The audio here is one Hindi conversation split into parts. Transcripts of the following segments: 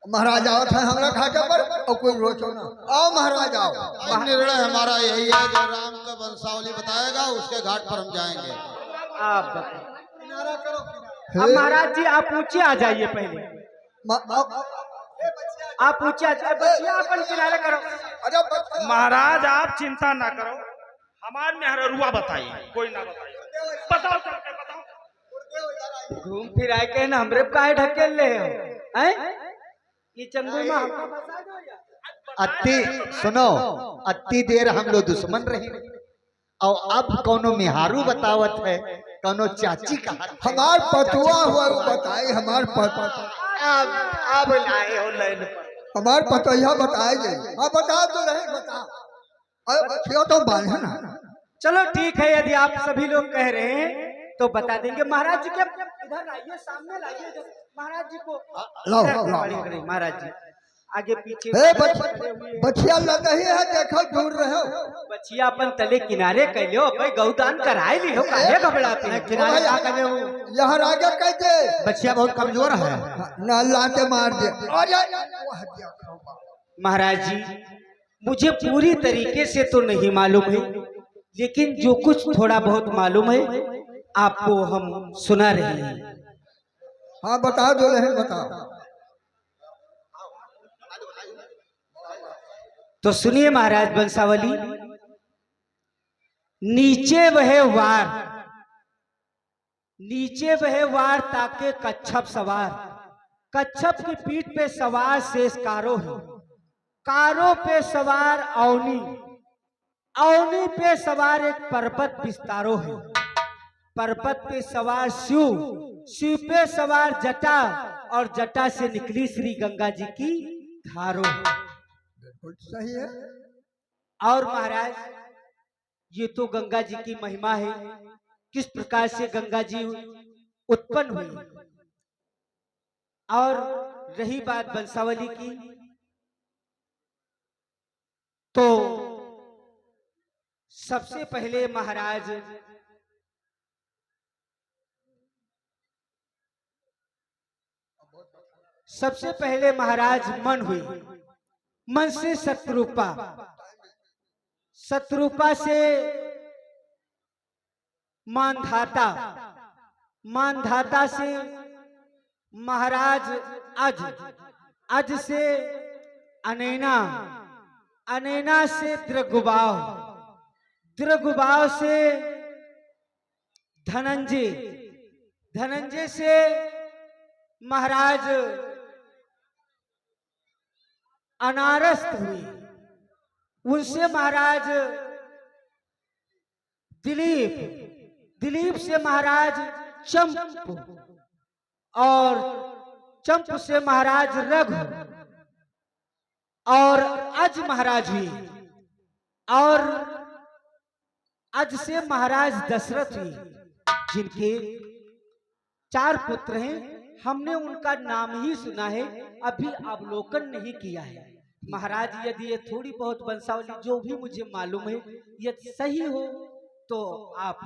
महाराज आओ थे हमरा घाटे पर और कोई रोचो ना। आओ महाराज आओ। निर्णय हमारा यही है, जो राम का वंशावली बताएगा उसके घाट पर हम जाएंगे। आप किनारा करो। अब महाराज जी आप ऊंचे आ जाइए पहले। आप ऊंचे आ जाइए, बच्चिया अपन किनारे करो। अरे महाराज आप चिंता ना करो, हमार मेहरुआ बताइए, कोई ना बताइए। बताओ चल के बताओ। घूम फिर आए के ना हमरे काहे ढकेल ले हो हैं? ये चंगुल में हमको फंसा दो यार। अति सुनो, अति देर हम लोग दुश्मन रहे और अब कोनो मिहारू बतावत है, कोनो चाची का हमार पतुआ हुआ बताई। हमार अब लाए हो लाइन पर। हमार पतैया बताए जे। हाँ बता तो रहे बता। अरे बच्चियों तो बांधे ना। चलो ठीक है, यदि आप सभी लोग कह रहे हैं तो बता देंगे। महाराज जी के इधर आइए, सामने लाइए महाराज जी को। लो महाराज जी आगे पीछे। बच्चिया लग ही है, देखो दूर रहो। बच्चिया अपन तले किनारे कर लो, भाई गौदान कराए ली हो, काहे घबराते हैं? किनारे क्या करे हो? यहाँ आगे कैसे? बच्चिया बहुत कमजोर है ना लाते मार दे। महाराज जी मुझे पूरी तरीके से तो नहीं मालूम है, लेकिन जो कुछ थोड़ा बहुत मालूम है आपको हम सुना रहे हैं। हाँ बता दो रहे बताओ। तो सुनिए महाराज वंशावली। नीचे वह वार, नीचे वह वार ताके कच्छप सवार, कच्छप की पीठ पे सवार शेष कारो है, कारो पे सवार अवनी, अवनी पे सवार एक पर्वत विस्तारो है, पर्वत पे सवार शिव, शिव पे सवार जटा और जटा से निकली श्री गंगा जी की धारो है। सही है। और महाराज ये तो गंगा जी की महिमा है, किस प्रकार से गंगा जी उत्पन्न हुई। और रही बात वंशावली की, तो सबसे पहले महाराज मन हुई, मन से शत्रुपा, शत्रुपा से मानधाता, मानधाता से महाराज अज, अज से अनैना, अनैना से द्रगुबाव, द्रगुबाव से धनंजय, धनंजय से महाराज अनारस्त हुई, उनसे महाराज दिलीप, दिलीप से महाराज चंप, और चंप से महाराज रघु, और अज महाराज हुई, और अज से महाराज दशरथ हुई, जिनके 4 पुत्र हैं। हमने उनका नाम ही सुना है, अभी अवलोकन नहीं किया है। महाराज यदि ये थोड़ी बहुत वंशावली जो भी मुझे मालूम है यदि सही हो तो आप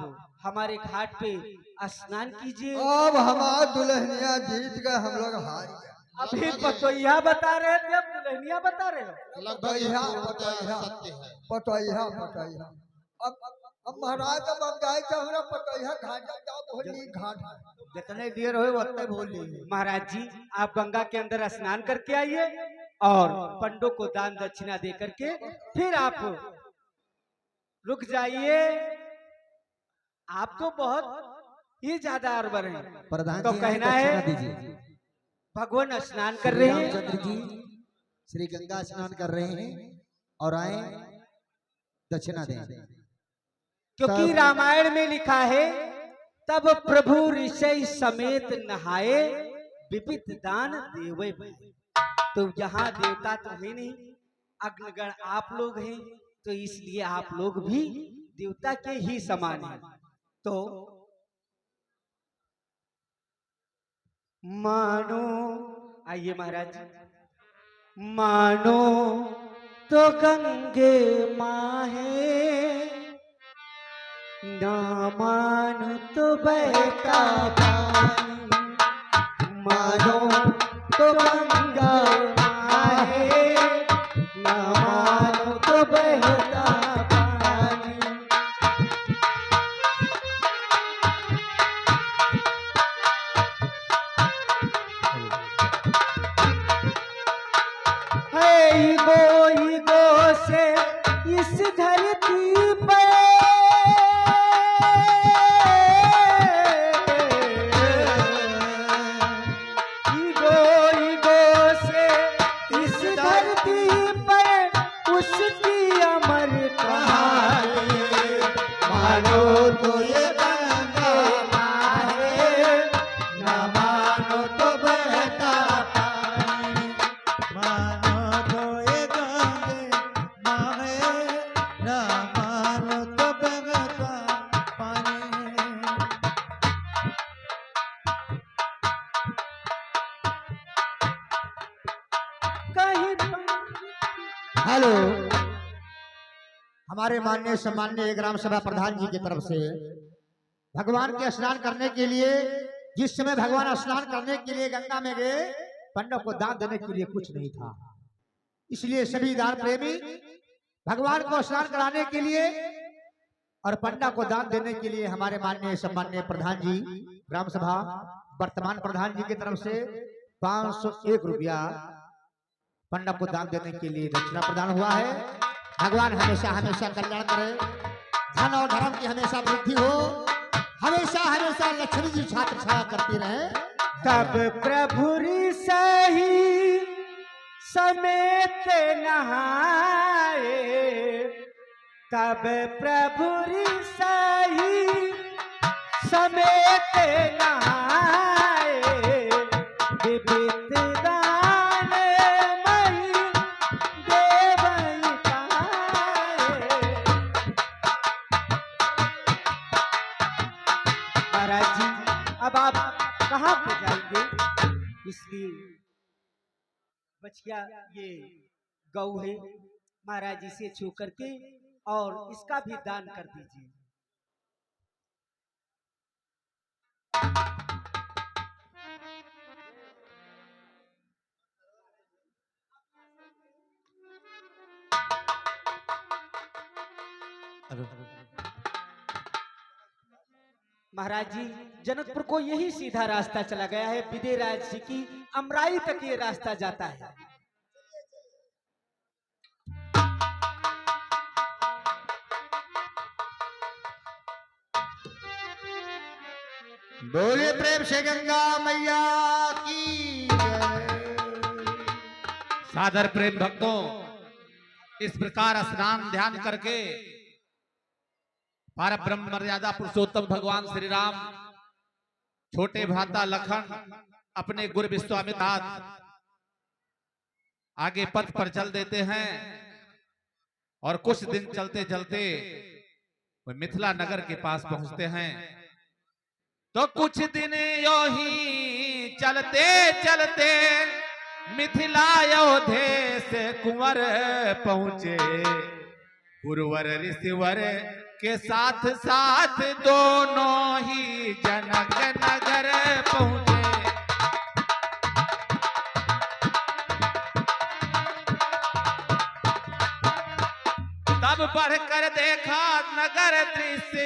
हमारे घाट पे स्नान कीजिए। अब हमारा दुल्हनिया जीत गए, हम लोग हार गए। अभी पतोइया बता रहे थे, अब दुल्हनिया बता रहे हो। लगभग सत्य है। पतैया अब महाराज अब हम जाए थे हमरा पतैया घाट जाओ, बहुत नीक घाट है। जितने देर हो उतने बोल लीजिए। महाराज जी आप गंगा के अंदर स्नान करके आइए और पंडों को दान दक्षिणा दे करके फिर आप रुक जाइए। आप तो बहुत ही ज्यादा अरबर हैं। प्रधान तो जी कहना है दीजिए। भगवान स्नान कर रहे हैं, रामचंद्र जी श्री गंगा स्नान कर रहे हैं और आए दक्षिणा दें, क्योंकि रामायण में लिखा है तब प्रभु ऋषि समेत नहाए विविध दान देवे भाई। तो यहाँ देवता तो है नहीं, अग्नगण आप लोग हैं, तो इसलिए आप लोग भी देवता के ही समान हैं। तो मानो, आइए महाराज, मानो तो गंगे माँ है, ना मानो तो बहता पानी, मानो तो गंगा माहे, न मानो तो बहता पानी। है गो से इस धरती पे ईगो से इस धरती पर उसकी अमर कहानी। मानो तो ये गंगा माहे, न मानो तो बहता पानी। मानो तो ये गंगे माहे, न मानो तो बहता पानी। कहीं हेलो, हमारे माननीय सम्माननीय ग्राम सभा प्रधान जी की तरफ से भगवान के स्नान करने के लिए, जिस समय भगवान स्नान करने के लिए गंगा में गए, पंडा को दान देने के लिए कुछ नहीं था। इसलिए सभी दान प्रेमी भगवान को स्नान कराने के लिए और पंडा को दान देने के लिए हमारे माननीय सम्माननीय प्रधान जी ग्राम सभा वर्तमान प्रधान जी की तरफ से 501 रुपया पंडा को दान देने के लिए दक्षिणा प्रदान हुआ है। भगवान हमेशा हमेशा कल्याण करे, धन और धर्म की हमेशा वृद्धि हो, हमेशा हमेशा लक्ष्मी जी छात्र छाया करती रहे। तब प्रभु सही समेत नहाए, तब प्रभु सही समेत नहाए। विविध दान मई देवई पाए। महाराज जी, अब आप कहाँ पे जाएंगे? इसलिए बचिया ये गौ है, महाराज जी से छू करके और इसका भी दान कर दीजिए। महाराज जी, जनकपुर को यही सीधा रास्ता चला गया है। विदेराज जी की अमराई तक ये रास्ता जाता है। बोले प्रेम से गंगा मैया की जय। सादर प्रेम भक्तों, इस प्रकार स्नान ध्यान करके पार ब्रह्म मर्यादा पुरुषोत्तम भगवान श्री राम छोटे भ्राता लखन अपने गुरु विश्वामित्र आगे पथ पर चल देते हैं और कुछ दिन चलते चलते वे मिथिला नगर के पास पहुंचते हैं। तो कुछ दिन यो ही चलते चलते मिथिला अयोध्या से कुंवर पहुंचे। गुरुवर ऋषिवर के साथ साथ दोनों ही जनक नगर पहुंचे। तब बढ़कर देखा नगर दृश्य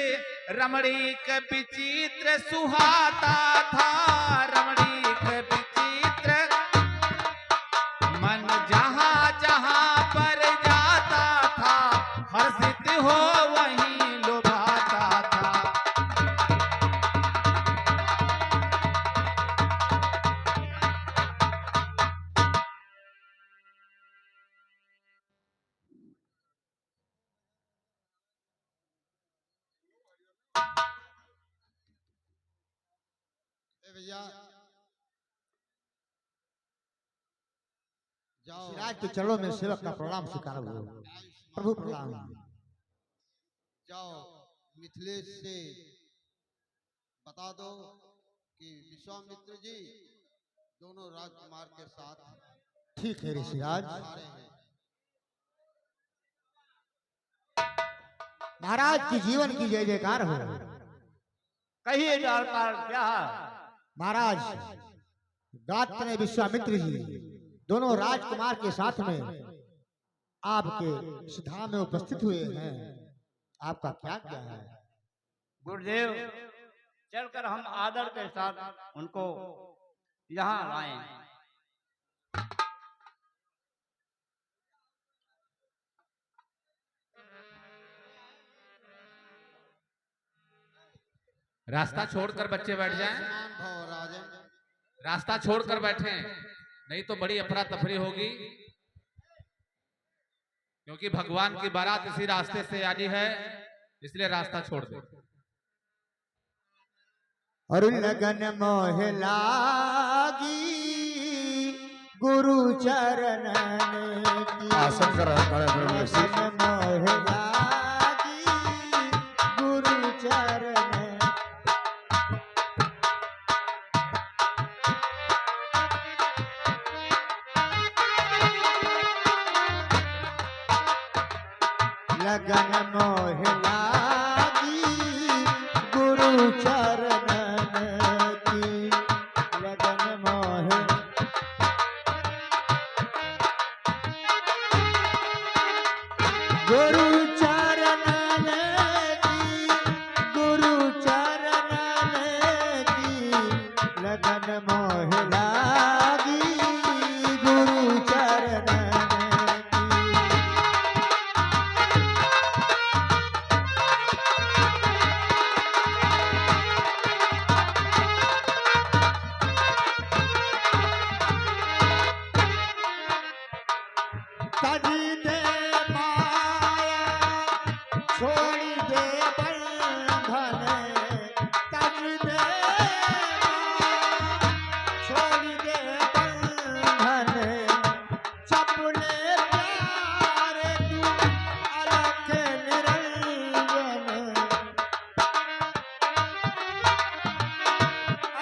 रमणीक विचित्र सुहाता था। रमणीक विचित्र मन जहां जहां पर जाता था, हर्षित हो वहीं लुभाता था। भैया जाओ, सिराज के चरणों में सेवक का प्रणाम स्वीकार हो। प्रभु प्रणाम। जाओ मिथिलेश से बता दो कि विश्वामित्र जी दोनों राजकुमार के साथ ठीक है ऋषिराज। आ रहे हैं। महाराज की जीवन की जय जयकार हो। कहिए क्या? महाराज, गात्र ने विश्वामित्र जी दोनों राजकुमार के साथ में आपके इस धाम में उपस्थित हुए हैं। आपका क्या क्या है? गुरुदेव, चलकर हम आदर के साथ उनको यहाँ लाएं। रास्ता छोड़कर बच्चे बैठ जाएं। समान भाव राजन। रास्ता छोड़कर बैठे, नहीं तो बड़ी अफरा तफरी होगी, क्योंकि भगवान की बारात इसी रास्ते से आनी है, इसलिए रास्ता छोड़ दो। और लगन मोह लागी गुरु चरण की, आसन कर लगन मोह लागी गुरु चरण। लगन मोह लागी गुरु चरण की, लगन मोह गुरु चरण की, गुरु चरण की, लगन मोह लागी गुरु चरण की। तजी दे माया छोड़ी दे बंधन, तजी दे माया छोड़ी दे बंधन, चपले प्यारे तू अलख निरंजन,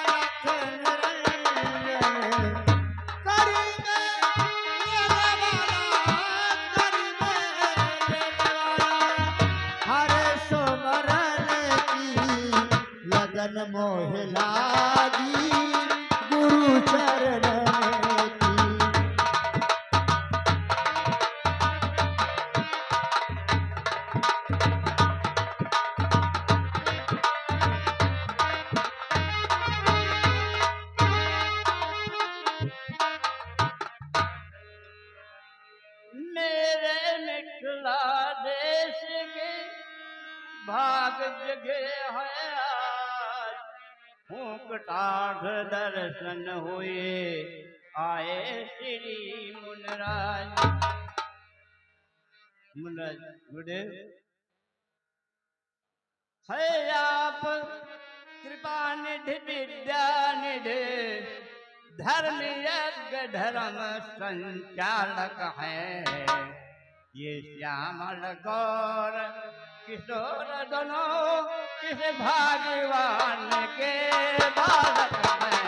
अलख निरंजन। करी हरे सुमरन की, लगन मोह लागी गुरु चरण की। मेरे मिथिला देश के भाग जगे है आज, फूंक टाढ़ दर्शन हुए आए श्री मुनराज। मुनराज गुरुदेव, है आप कृपा निधि विद्या निधि, धर्म यज्ञ धर्म संचालक है। ये श्यामल गौर किशोर दोनों किस भाग्यवान के बालक हैं।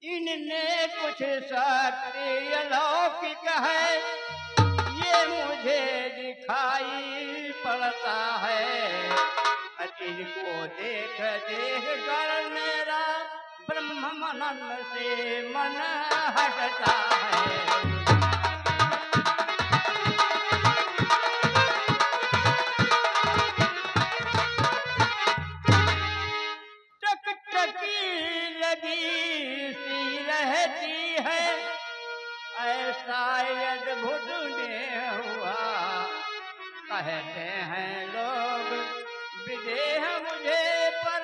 इनने कुछ शक्ति अलौकिक है, ये मुझे दिखाई पड़ता है। इनको देख देख कर मेरा ब्रह्म मनन से मन हटता है। लगी सी रहती है, ऐसा अद्भुत ने हुआ। कहते हैं लोग विदेह मुझे, पर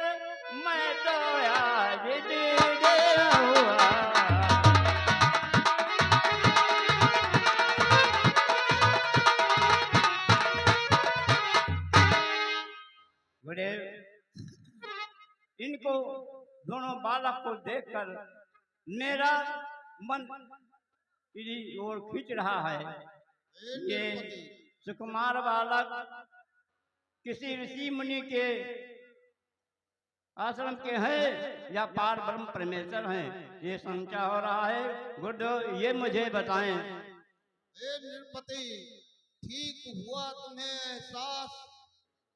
मैं तो आज विदेह हुआ। गुरुदेव, इनको दोनों बालक को देखकर मेरा मन की ओर खींच रहा है। ये सुकुमार बालक किसी ऋषि मुनि के आश्रम के हैं या पार ब्रह्म परमेश्वर हैं, ये संशय हो रहा है। गुरुदेव ये मुझे बताएं। हे नृपति, ठीक हुआ तुम्हें एहसास,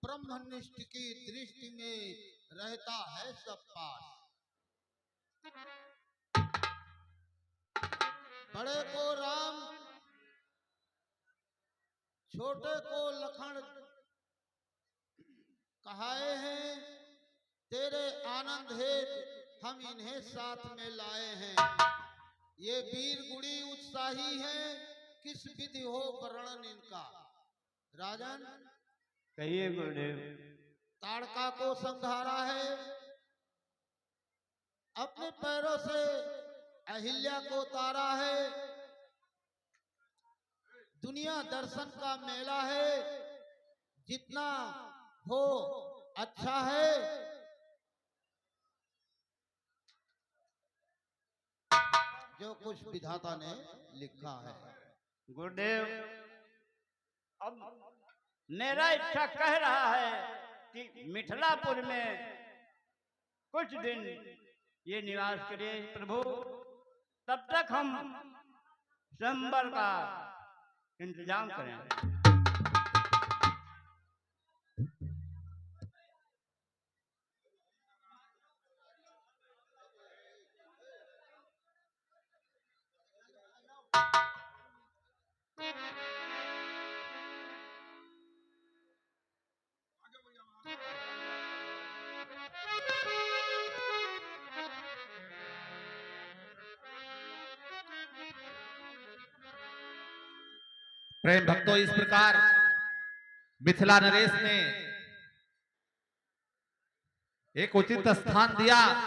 ब्रह्मनिष्ठ की दृष्टि में रहता है सब पास। बड़े को राम, छोटे को लखन कहाए हैं, तेरे आनंद हेतु हम इन्हें साथ में लाए हैं। ये वीर गुड़ी उत्साही हैं, किस विधि हो वर्णन इनका। राजन, कहिए गुरुदेव। ताड़का को संघारा है, अपने पैरों से अहिल्या को तारा है। दुनिया दर्शन का मेला है, जितना हो अच्छा है। जो कुछ विधाता ने लिखा है। गुरुदेव, अब मेरा इच्छा कह रहा है कि मिथिलापुर में कुछ दिन ये निवास करिए प्रभु, तब तक हम स्वयंवर का इंतजाम करें। प्रेम भक्तों, इस प्रकार मिथिला नरेश ने एक उचित स्थान दिया।